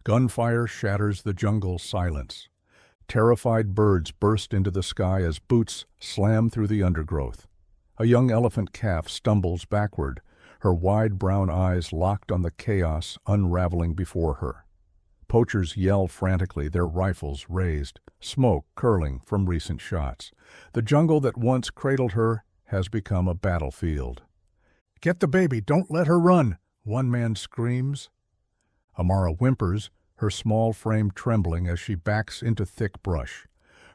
Gunfire shatters the jungle's silence. Terrified birds burst into the sky as boots slam through the undergrowth. A young elephant calf stumbles backward, her wide brown eyes locked on the chaos unraveling before her. Poachers yell frantically, their rifles raised, smoke curling from recent shots. The jungle that once cradled her has become a battlefield. "Get the baby, don't let her run!" one man screams. Amara whimpers, her small frame trembling as she backs into thick brush.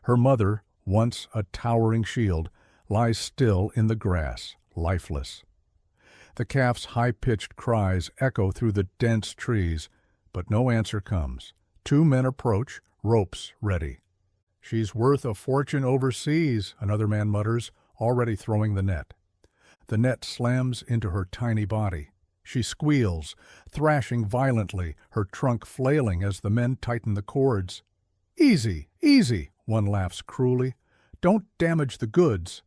Her mother, once a towering shield, lies still in the grass, lifeless. The calf's high-pitched cries echo through the dense trees, but no answer comes. Two men approach, ropes ready. "She's worth a fortune overseas," another man mutters, already throwing the net. The net slams into her tiny body. She squeals, thrashing violently, her trunk flailing as the men tighten the cords. "Easy, easy," one laughs cruelly. "Don't damage the goods."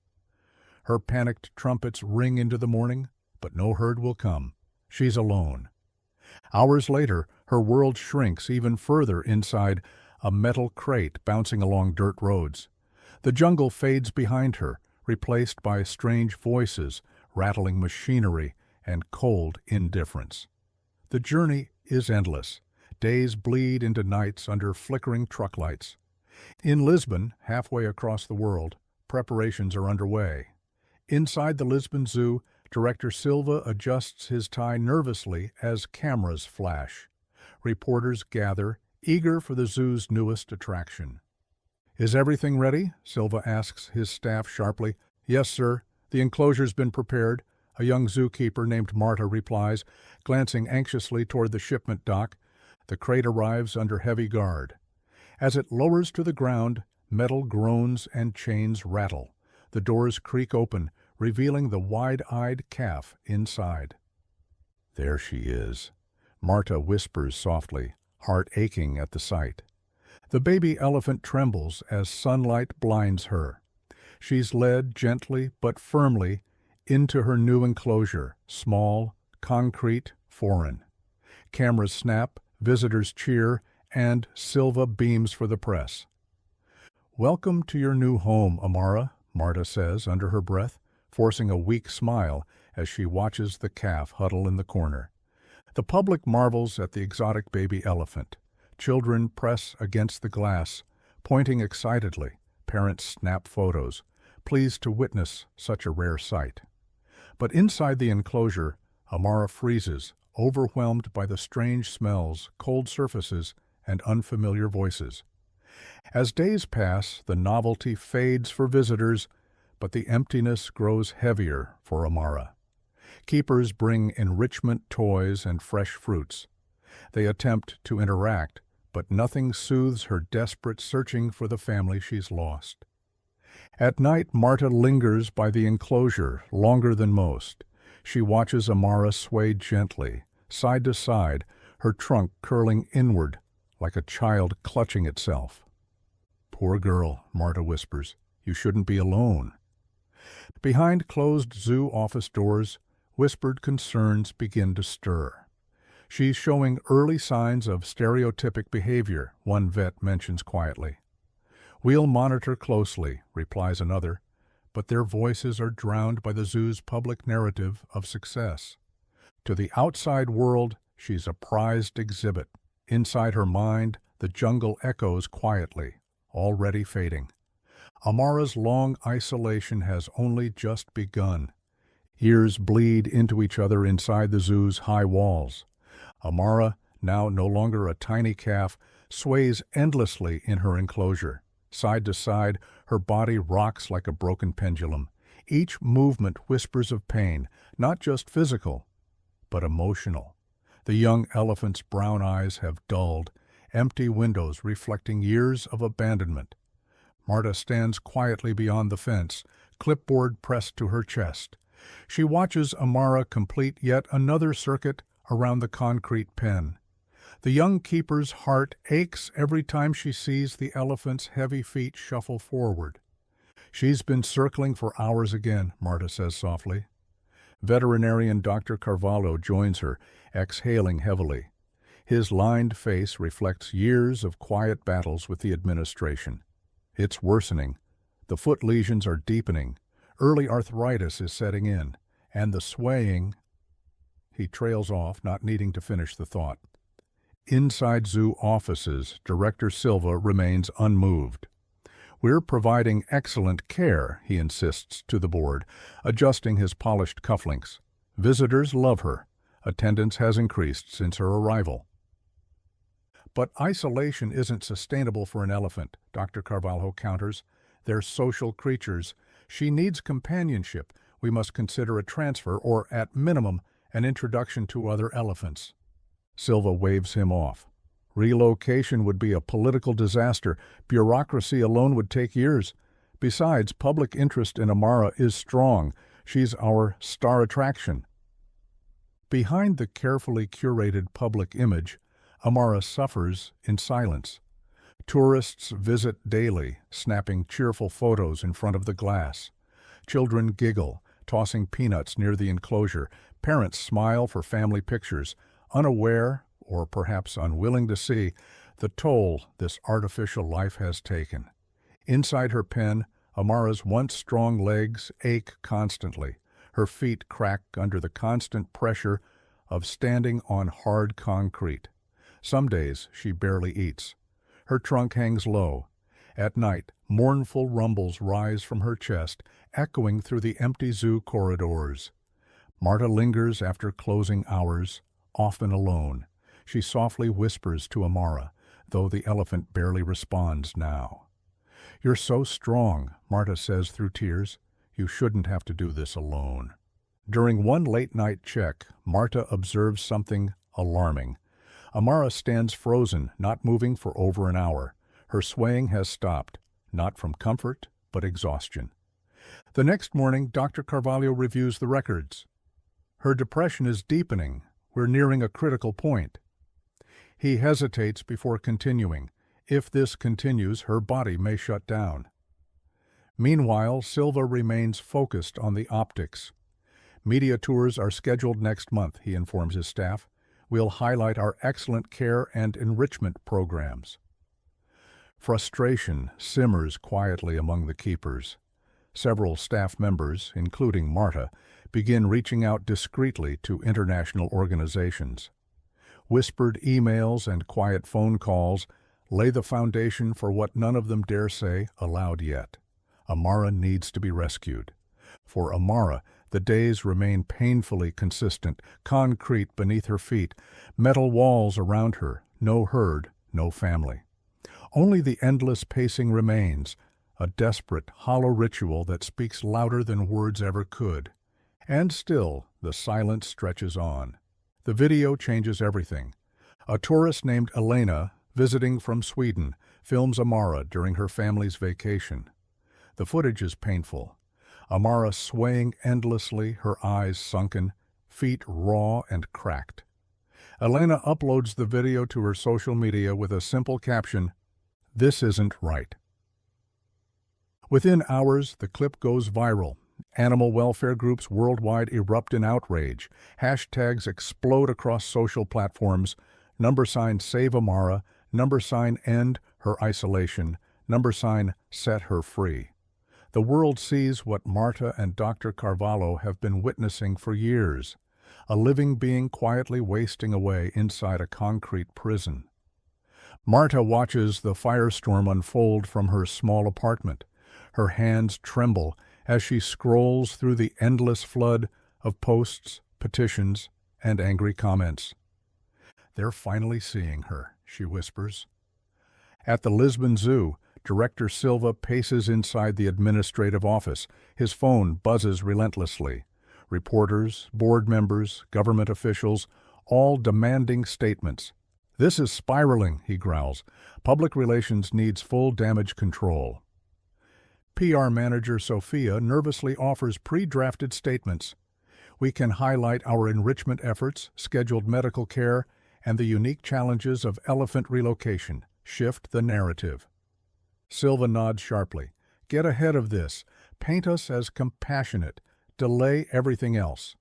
Her panicked trumpets ring into the morning, but no herd will come. She's alone. Hours later, her world shrinks even further inside a metal crate bouncing along dirt roads. The jungle fades behind her, replaced by strange voices, rattling machinery, and cold indifference. The journey is endless. Days bleed into nights under flickering truck lights. In Lisbon, halfway across the world, preparations are underway. Inside the Lisbon Zoo, Director Silva adjusts his tie nervously as cameras flash. Reporters gather, eager for the zoo's newest attraction. "Is everything ready?" Silva asks his staff sharply. "Yes, sir. The enclosure's been prepared," a young zookeeper named Marta replies, glancing anxiously toward the shipment dock. The crate arrives under heavy guard. As it lowers to the ground, metal groans and chains rattle. The doors creak open, revealing the wide-eyed calf inside. "There she is," Marta whispers softly, heart aching at the sight. The baby elephant trembles as sunlight blinds her. She's led gently but firmly into her new enclosure, small, concrete, foreign. Cameras snap, visitors cheer, and Silva beams for the press. "Welcome to your new home, Amara," Marta says under her breath, forcing a weak smile as she watches the calf huddle in the corner. The public marvels at the exotic baby elephant. Children press against the glass, pointing excitedly. Parents snap photos, pleased to witness such a rare sight. But inside the enclosure, Amara freezes, overwhelmed by the strange smells, cold surfaces, and unfamiliar voices. As days pass, the novelty fades for visitors, but the emptiness grows heavier for Amara. Keepers bring enrichment toys and fresh fruits. They attempt to interact, but nothing soothes her desperate searching for the family she's lost. At night, Marta lingers by the enclosure longer than most. She watches Amara sway gently, side to side, her trunk curling inward like a child clutching itself. "Poor girl," Marta whispers. "You shouldn't be alone." Behind closed zoo office doors, whispered concerns begin to stir. "She's showing early signs of stereotypic behavior," one vet mentions quietly. "We'll monitor closely," replies another, but their voices are drowned by the zoo's public narrative of success. To the outside world, she's a prized exhibit. Inside her mind, the jungle echoes quietly, already fading. Amara's long isolation has only just begun. Years bleed into each other inside the zoo's high walls. Amara, now no longer a tiny calf, sways endlessly in her enclosure. Side to side, her body rocks like a broken pendulum. Each movement whispers of pain, not just physical, but emotional. The young elephant's brown eyes have dulled, empty windows reflecting years of abandonment. Marta stands quietly beyond the fence, clipboard pressed to her chest. She watches Amara complete yet another circuit around the concrete pen. The young keeper's heart aches every time she sees the elephant's heavy feet shuffle forward. "She's been circling for hours again," Marta says softly. Veterinarian Dr. Carvalho joins her, exhaling heavily. His lined face reflects years of quiet battles with the administration. It's worsening. The foot lesions are deepening. Early arthritis is setting in. And the swaying... He trails off, not needing to finish the thought. Inside zoo offices, Director Silva remains unmoved. "We're providing excellent care," he insists to the board, adjusting his polished cufflinks. "Visitors love her. Attendance has increased since her arrival." "But isolation isn't sustainable for an elephant," Dr. Carvalho counters. "They're social creatures. She needs companionship. We must consider a transfer or, at minimum, an introduction to other elephants." Silva waves him off. "Relocation would be a political disaster. Bureaucracy alone would take years. Besides, public interest in Amara is strong. She's our star attraction." Behind the carefully curated public image, Amara suffers in silence. Tourists visit daily, snapping cheerful photos in front of the glass. Children giggle, tossing peanuts near the enclosure. Parents smile for family pictures, unaware, or perhaps unwilling to see, the toll this artificial life has taken. Inside her pen, Amara's once strong legs ache constantly. Her feet crack under the constant pressure of standing on hard concrete. Some days she barely eats. Her trunk hangs low. At night, mournful rumbles rise from her chest, echoing through the empty zoo corridors. Marta lingers after closing hours, often alone. She softly whispers to Amara, though the elephant barely responds now. "You're so strong," Marta says through tears. "You shouldn't have to do this alone." During one late-night check, Marta observes something alarming. Amara stands frozen, not moving for over an hour. Her swaying has stopped, not from comfort, but exhaustion. The next morning, Dr. Carvalho reviews the records. Her depression is deepening. We're nearing a critical point. He hesitates before continuing. If this continues, her body may shut down. Meanwhile, Silva remains focused on the optics. "Media tours are scheduled next month," he informs his staff. "We'll highlight our excellent care and enrichment programs." Frustration simmers quietly among the keepers. Several staff members, including Marta, begin reaching out discreetly to international organizations. Whispered emails and quiet phone calls lay the foundation for what none of them dare say aloud yet. Amara needs to be rescued. For Amara, the days remain painfully consistent, concrete beneath her feet, metal walls around her, no herd, no family. Only the endless pacing remains, a desperate, hollow ritual that speaks louder than words ever could. And still, the silence stretches on. The video changes everything. A tourist named Elena, visiting from Sweden, films Amara during her family's vacation. The footage is painful. Amara swaying endlessly, her eyes sunken, feet raw and cracked. Elena uploads the video to her social media with a simple caption, "This isn't right." Within hours, the clip goes viral. Animal welfare groups worldwide erupt in outrage. Hashtags explode across social platforms. # Save Amara, # End Her Isolation, # Set Her Free. The world sees what Marta and Dr. Carvalho have been witnessing for years, a living being quietly wasting away inside a concrete prison. Marta watches the firestorm unfold from her small apartment. Her hands tremble as she scrolls through the endless flood of posts, petitions, and angry comments. "They're finally seeing her," she whispers. At the Lisbon Zoo, Director Silva paces inside the administrative office. His phone buzzes relentlessly. Reporters, board members, government officials, all demanding statements. "This is spiraling," he growls. "Public relations needs full damage control." PR manager Sophia nervously offers pre-drafted statements. "We can highlight our enrichment efforts, scheduled medical care, and the unique challenges of elephant relocation. Shift the narrative." Silva nods sharply. "Get ahead of this. Paint us as compassionate. Delay everything else."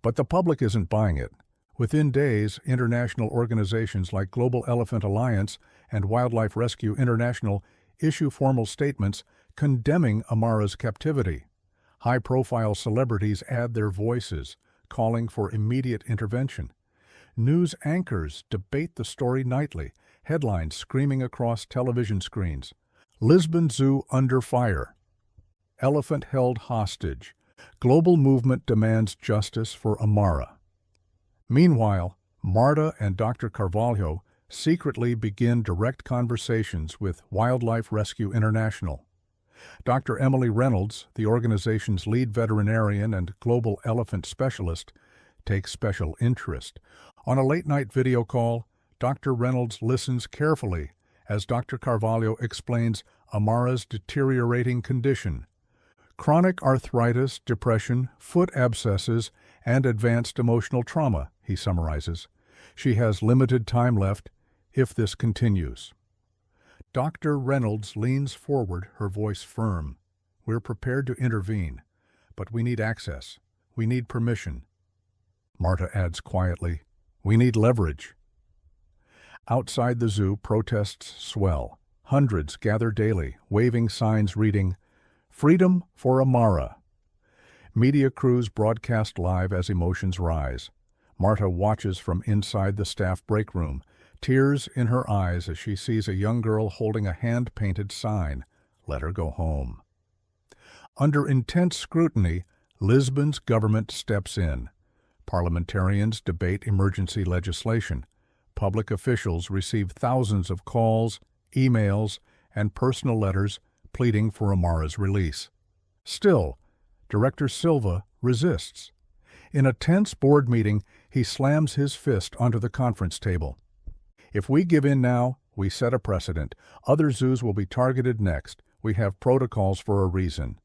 But the public isn't buying it. Within days, international organizations like Global Elephant Alliance and Wildlife Rescue International issue formal statements condemning Amara's captivity. High-profile celebrities add their voices, calling for immediate intervention. News anchors debate the story nightly, headlines screaming across television screens. Lisbon Zoo under fire. Elephant held hostage. Global movement demands justice for Amara. Meanwhile, Marta and Dr. Carvalho secretly begin direct conversations with Wildlife Rescue International. Dr. Emily Reynolds, the organization's lead veterinarian and global elephant specialist, takes special interest. On a late-night video call, Dr. Reynolds listens carefully as Dr. Carvalho explains Amara's deteriorating condition. Chronic arthritis, depression, foot abscesses, and advanced emotional trauma, he summarizes. She has limited time left if this continues. Dr. Reynolds leans forward, her voice firm. We're prepared to intervene, but we need access. We need permission. Marta adds quietly, we need leverage. Outside the zoo, protests swell. Hundreds gather daily, waving signs reading, Freedom for Amara. Media crews broadcast live as emotions rise. Marta watches from inside the staff break room, tears in her eyes as she sees a young girl holding a hand-painted sign, Let her go home. Under intense scrutiny, Lisbon's government steps in. Parliamentarians debate emergency legislation. Public officials receive thousands of calls, emails, and personal letters pleading for Amara's release. Still, Director Silva resists. In a tense board meeting, he slams his fist onto the conference table. If we give in now, we set a precedent. Other zoos will be targeted next. We have protocols for a reason.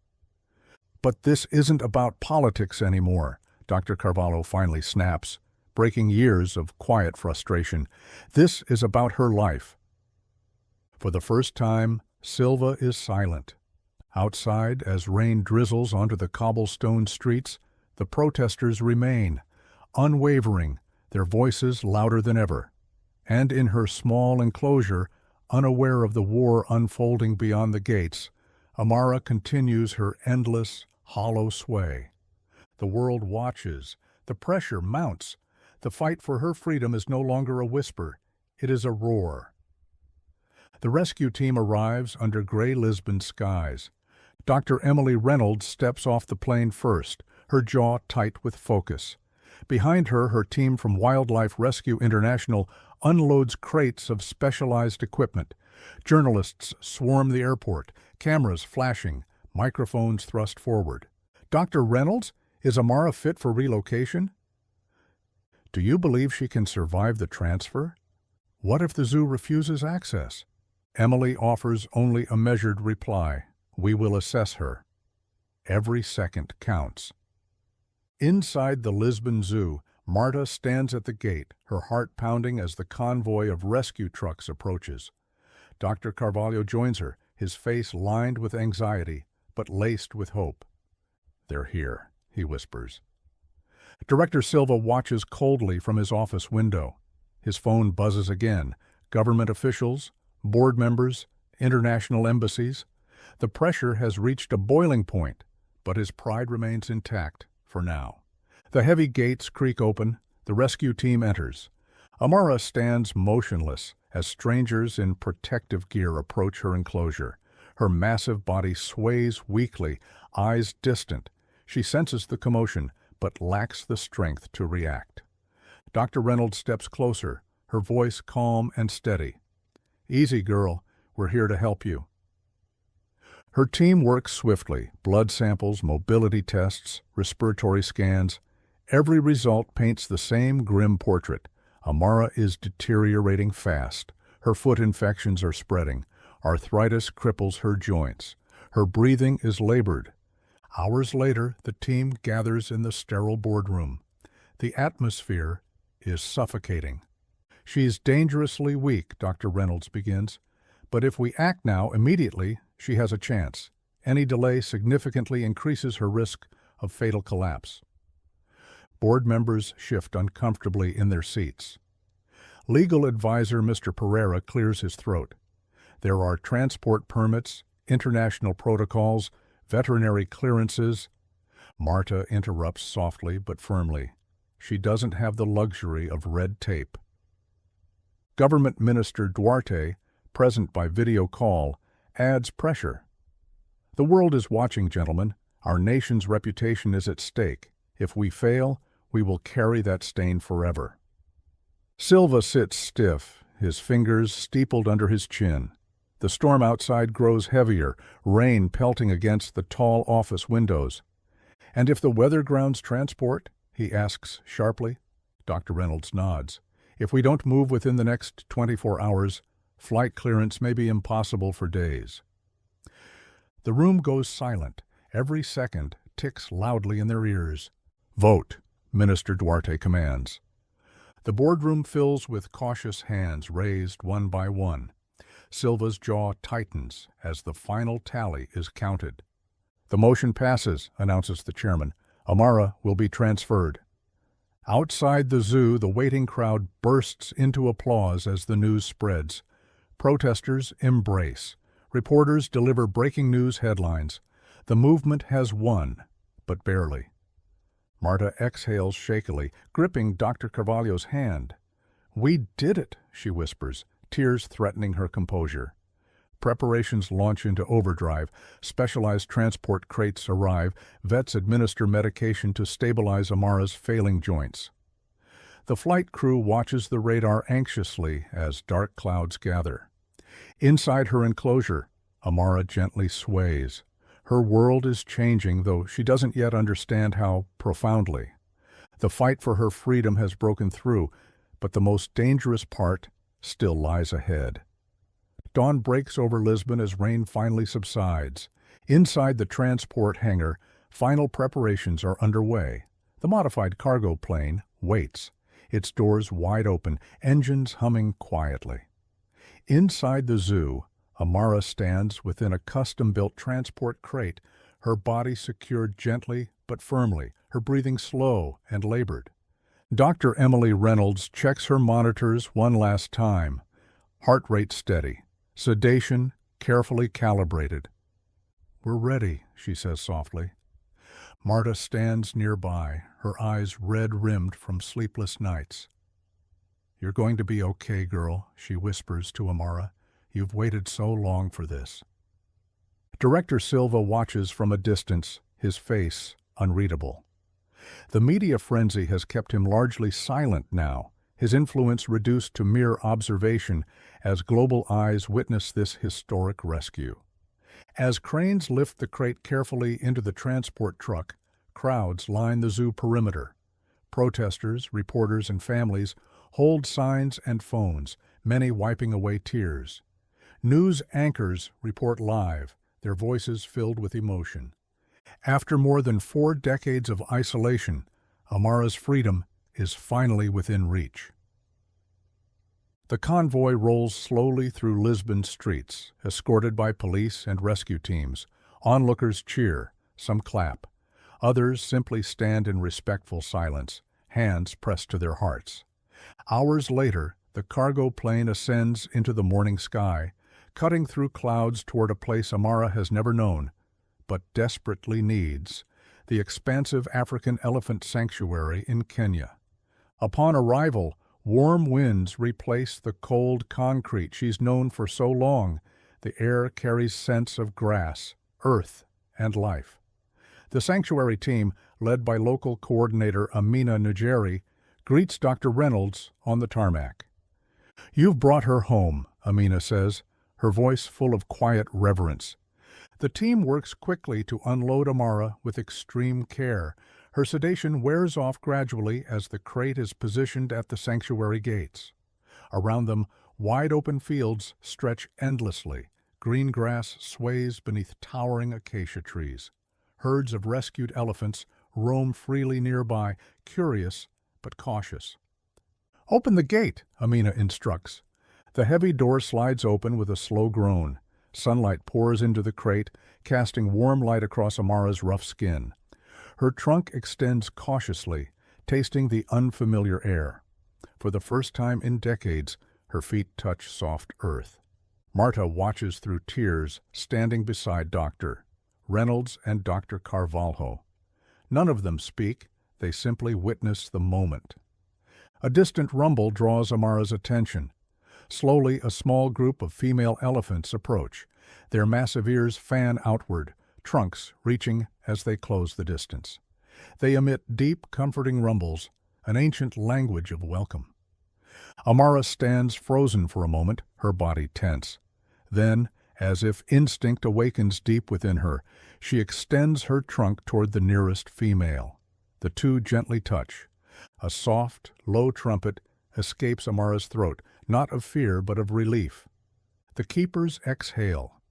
But this isn't about politics anymore, Dr. Carvalho finally snaps, breaking years of quiet frustration. This is about her life. For the first time, Silva is silent. Outside, as rain drizzles onto the cobblestone streets, the protesters remain, unwavering, their voices louder than ever. And in her small enclosure, unaware of the war unfolding beyond the gates, Amara continues her endless, hollow sway. The world watches. The pressure mounts. The fight for her freedom is no longer a whisper. It is a roar. The rescue team arrives under gray Lisbon skies. Dr. Emily Reynolds steps off the plane first, her jaw tight with focus. Behind her, her team from Wildlife Rescue International unloads crates of specialized equipment. Journalists swarm the airport, cameras flashing, microphones thrust forward. Dr. Reynolds, is Amara fit for relocation? Do you believe she can survive the transfer? What if the zoo refuses access? Emily offers only a measured reply. We will assess her. Every second counts. Inside the Lisbon Zoo, Marta stands at the gate, her heart pounding as the convoy of rescue trucks approaches. Dr. Carvalho joins her, his face lined with anxiety, but laced with hope. They're here, he whispers. Director Silva watches coldly from his office window. His phone buzzes again. Government officials, board members, international embassies. The pressure has reached a boiling point, but his pride remains intact for now. The heavy gates creak open. The rescue team enters. Amara stands motionless as strangers in protective gear approach her enclosure. Her massive body sways weakly, eyes distant. She senses the commotion, but lacks the strength to react. Dr. Reynolds steps closer, her voice calm and steady. Easy, girl. We're here to help you. Her team works swiftly. Blood samples, mobility tests, respiratory scans. Every result paints the same grim portrait. Amara is deteriorating fast. Her foot infections are spreading. Arthritis cripples her joints. Her breathing is labored. Hours later, the team gathers in the sterile boardroom. The atmosphere is suffocating. She's dangerously weak, Dr. Reynolds begins. But if we act now, immediately, she has a chance. Any delay significantly increases her risk of fatal collapse. Board members shift uncomfortably in their seats. Legal advisor Mr. Pereira clears his throat. There are transport permits, international protocols, veterinary clearances. Marta interrupts softly but firmly. She doesn't have the luxury of red tape. Government Minister Duarte, present by video call, adds pressure. The world is watching, gentlemen. Our nation's reputation is at stake. If we fail, we will carry that stain forever. Silva sits stiff, his fingers steepled under his chin. The storm outside grows heavier, rain pelting against the tall office windows. "And if the weather grounds transport?" he asks sharply. Dr. Reynolds nods. "If we don't move within the next 24 hours, flight clearance may be impossible for days." The room goes silent. Every second ticks loudly in their ears. "Vote," Minister Duarte commands. The boardroom fills with cautious hands raised one by one. Silva's jaw tightens as the final tally is counted. "The motion passes," announces the chairman. "Amara will be transferred." Outside the zoo, the waiting crowd bursts into applause as the news spreads. Protesters embrace. Reporters deliver breaking news headlines. The movement has won, but barely. Marta exhales shakily, gripping Dr. Carvalho's hand. "We did it," she whispers, tears threatening her composure. Preparations launch into overdrive. Specialized transport crates arrive. Vets administer medication to stabilize Amara's failing joints. The flight crew watches the radar anxiously as dark clouds gather. Inside her enclosure, Amara gently sways. Her world is changing, though she doesn't yet understand how profoundly. The fight for her freedom has broken through, but the most dangerous part still lies ahead. Dawn breaks over Lisbon as rain finally subsides. Inside the transport hangar, final preparations are underway. The modified cargo plane waits, its doors wide open, engines humming quietly. Inside the zoo, Amara stands within a custom-built transport crate, her body secured gently but firmly, her breathing slow and labored. Dr. Emily Reynolds checks her monitors one last time. Heart rate steady, sedation carefully calibrated. "We're ready," she says softly. Marta stands nearby, her eyes red-rimmed from sleepless nights. "You're going to be okay, girl," she whispers to Amara. "You've waited so long for this." Director Silva watches from a distance, his face unreadable. The media frenzy has kept him largely silent now, his influence reduced to mere observation as global eyes witness this historic rescue. As cranes lift the crate carefully into the transport truck, crowds line the zoo perimeter. Protesters, reporters, and families hold signs and phones, many wiping away tears. News anchors report live, their voices filled with emotion. After more than 4 decades of isolation, Amara's freedom is finally within reach. The convoy rolls slowly through Lisbon streets, escorted by police and rescue teams. Onlookers cheer, some clap. Others simply stand in respectful silence, hands pressed to their hearts. Hours later, the cargo plane ascends into the morning sky, cutting through clouds toward a place Amara has never known, but desperately needs, the expansive African elephant sanctuary in Kenya. Upon arrival, warm winds replace the cold concrete she's known for so long. The air carries scents of grass, earth, and life. The sanctuary team, led by local coordinator Amina Nugeri, greets Dr. Reynolds on the tarmac. "You've brought her home," Amina says, her voice full of quiet reverence. The team works quickly to unload Amara with extreme care. Her sedation wears off gradually as the crate is positioned at the sanctuary gates. Around them, wide-open fields stretch endlessly. Green grass sways beneath towering acacia trees. Herds of rescued elephants roam freely nearby, curious but cautious. "Open the gate," Amina instructs. The heavy door slides open with a slow groan. Sunlight pours into the crate, casting warm light across Amara's rough skin. Her trunk extends cautiously, tasting the unfamiliar air. For the first time in decades, her feet touch soft earth. Marta watches through tears, standing beside Dr. Reynolds and Dr. Carvalho. None of them speak, they simply witness the moment. A distant rumble draws Amara's attention. Slowly, a small group of female elephants approach. Their massive ears fan outward, trunks reaching as they close the distance. They emit deep, comforting rumbles, an ancient language of welcome. Amara stands frozen for a moment, her body tense. Then, as if instinct awakens deep within her, she extends her trunk toward the nearest female. The two gently touch. A soft, low trumpet escapes Amara's throat, not of fear but of relief. The keepers exhale.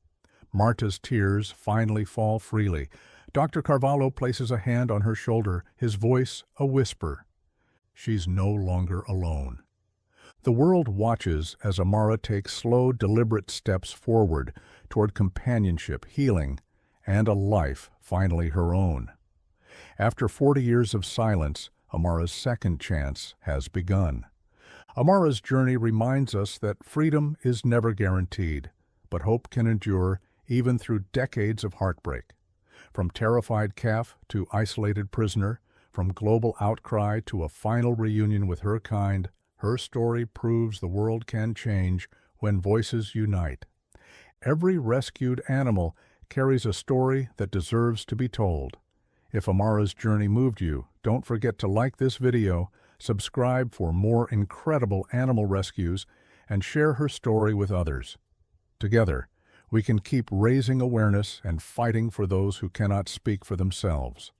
Marta's tears finally fall freely. Dr. Carvalho places a hand on her shoulder, his voice a whisper. She's no longer alone. The world watches as Amara takes slow, deliberate steps forward toward companionship, healing, and a life finally her own. After 40 years of silence, Amara's second chance has begun. Amara's journey reminds us that freedom is never guaranteed, but hope can endure even through decades of heartbreak. From terrified calf to isolated prisoner, from global outcry to a final reunion with her kind, her story proves the world can change when voices unite. Every rescued animal carries a story that deserves to be told. If Amara's journey moved you, don't forget to like this video, subscribe for more incredible animal rescues, and share her story with others. Together, we can keep raising awareness and fighting for those who cannot speak for themselves.